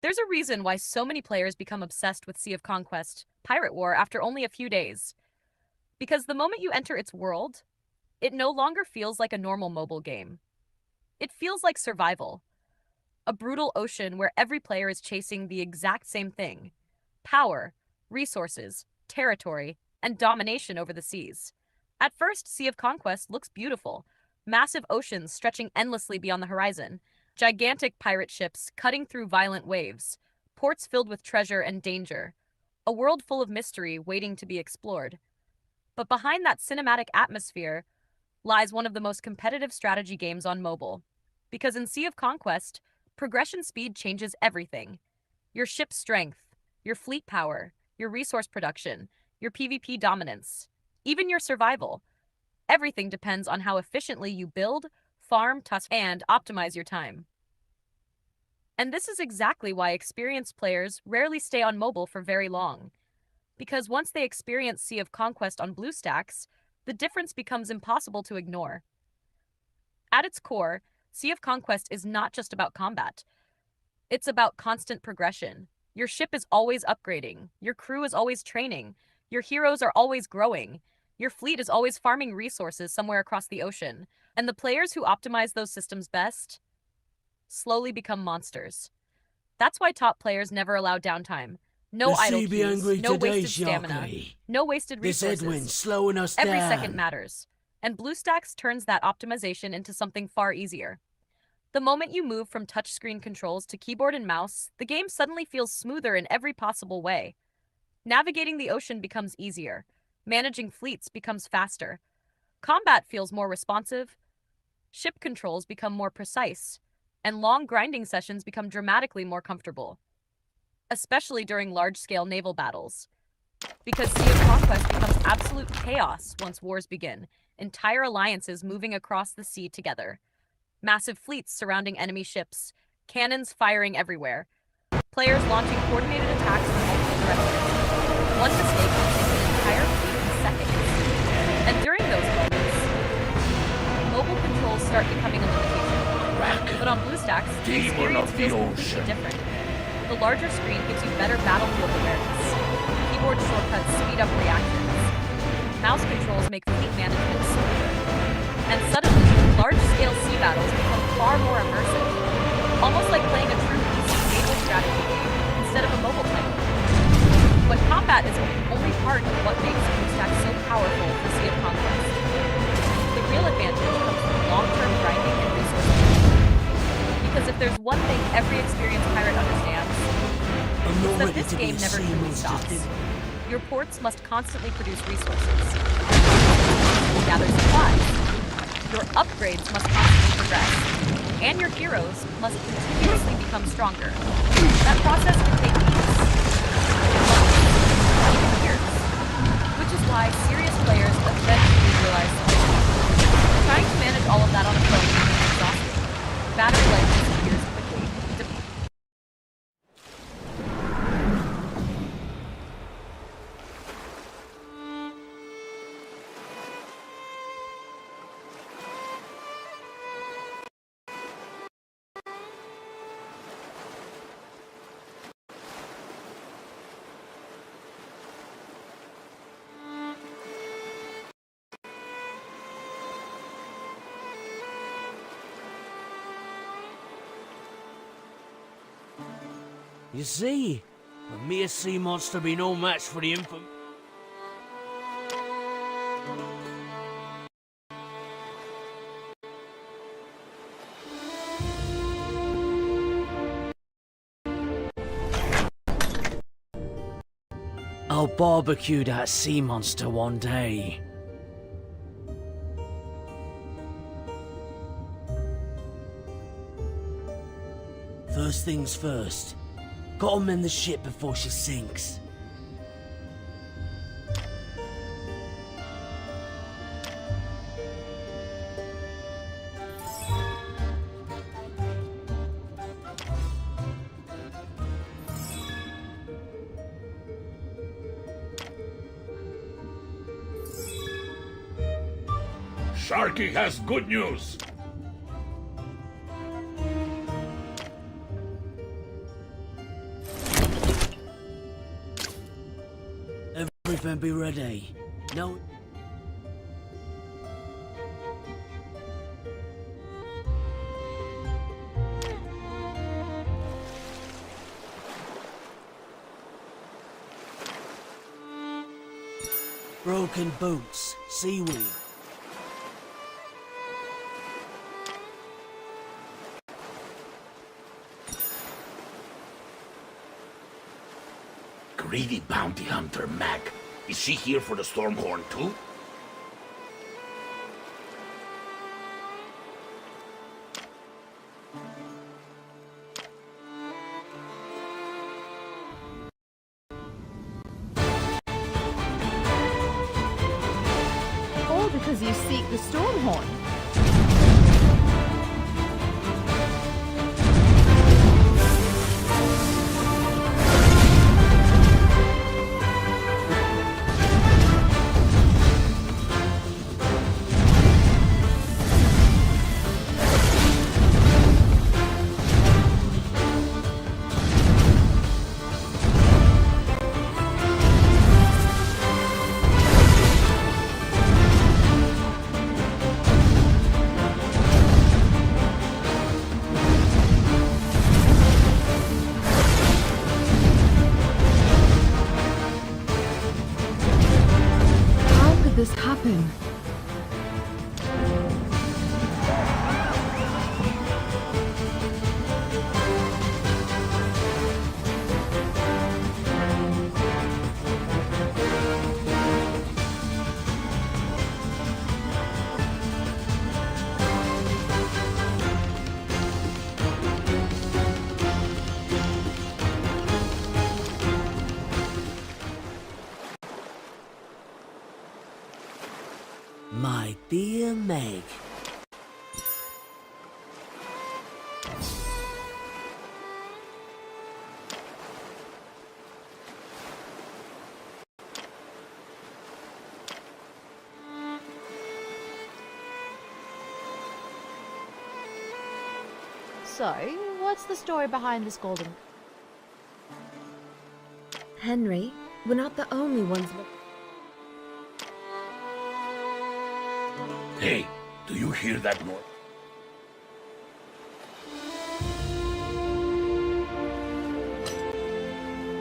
There's a reason why so many players become obsessed with Sea of Conquest, Pirate War, after only a few days. Because the moment you enter its world, it no longer feels like a normal mobile game. It feels like survival. A brutal ocean where every player is chasing the exact same thing: power, resources, territory, and domination over the seas. At first, Sea of Conquest looks beautiful: massive oceans stretching endlessly beyond the horizon, gigantic pirate ships cutting through violent waves, ports filled with treasure and danger, a world full of mystery waiting to be explored. But behind that cinematic atmosphere lies one of the most competitive strategy games on mobile. Because in Sea of Conquest, progression speed changes everything: your ship's strength, your fleet power, your resource production, your PvP dominance, even your survival. Everything depends on how efficiently you build, farm, tusk, and optimize your time. And this is exactly why experienced players rarely stay on mobile for very long. Because once they experience Sea of Conquest on BlueStacks, the difference becomes impossible to ignore. At its core, Sea of Conquest is not just about combat. It's about constant progression. Your ship is always upgrading, your crew is always training, your heroes are always growing, your fleet is always farming resources somewhere across the ocean, and the players who optimize those systems best slowly become monsters. That's why top players never allow downtime. The No idle sea be queues, angry no today, wasted stamina, Sharky. no wasted This headwind's resources. slowing us Every second down. matters, and BlueStacks turns that optimization into something far easier. The moment you move from touchscreen controls to keyboard and mouse, the game suddenly feels smoother in every possible way. Navigating the ocean becomes easier, managing fleets becomes faster, combat feels more responsive, ship controls become more precise, and long grinding sessions become dramatically more comfortable, especially during large-scale naval battles. Because Sea of Conquest becomes absolute chaos once wars begin, entire alliances moving across the sea together, massive fleets surrounding enemy ships, cannons firing everywhere, players launching coordinated attacks from multiple directions. One mistake can sink an entire fleet in seconds. And during those moments, mobile controls start becoming a limitation. But on BlueStacks, the experience feels completely different. The larger screen gives you better battlefield awareness. Keyboard shortcuts speed up reactions. Mouse controls make fleet management smoother. And suddenly, large-scale sea battles become far more immersive, almost like playing a true PC naval strategy game instead of a mobile title. But combat is only part of what makes BlueStacks so powerful for Sea of Conquest. The real advantage comes from long-term grinding and resource management. Because if there's one thing every experienced pirate understands, it's that this game never truly stops. Your ports must constantly produce resources, gather supplies. Your upgrades must constantly progress, and your heroes must continuously become stronger. That process can take weeks, months, even years, which is why serious players eventually realize something wrong. Trying to manage all of that on a phone is exhausting. Battery life disappears quickly. You see, a mere sea monster be no match for the infant. I'll barbecue that sea monster one day. First things first. Gotta mend the ship before she sinks. Sharky has good news. Everything be ready. No. Broken boots, seaweed. Greedy bounty hunter Mac. Is she here for the Stormhorn too? All because you seek the Stormhorn. How could this happen? My dear Meg. So, what's the story behind this golden... Henry, we're not the only ones Hey, do you hear that noise?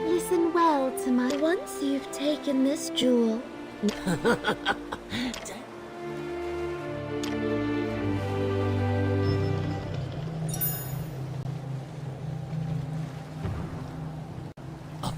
Listen well to my... Once you've taken this jewel...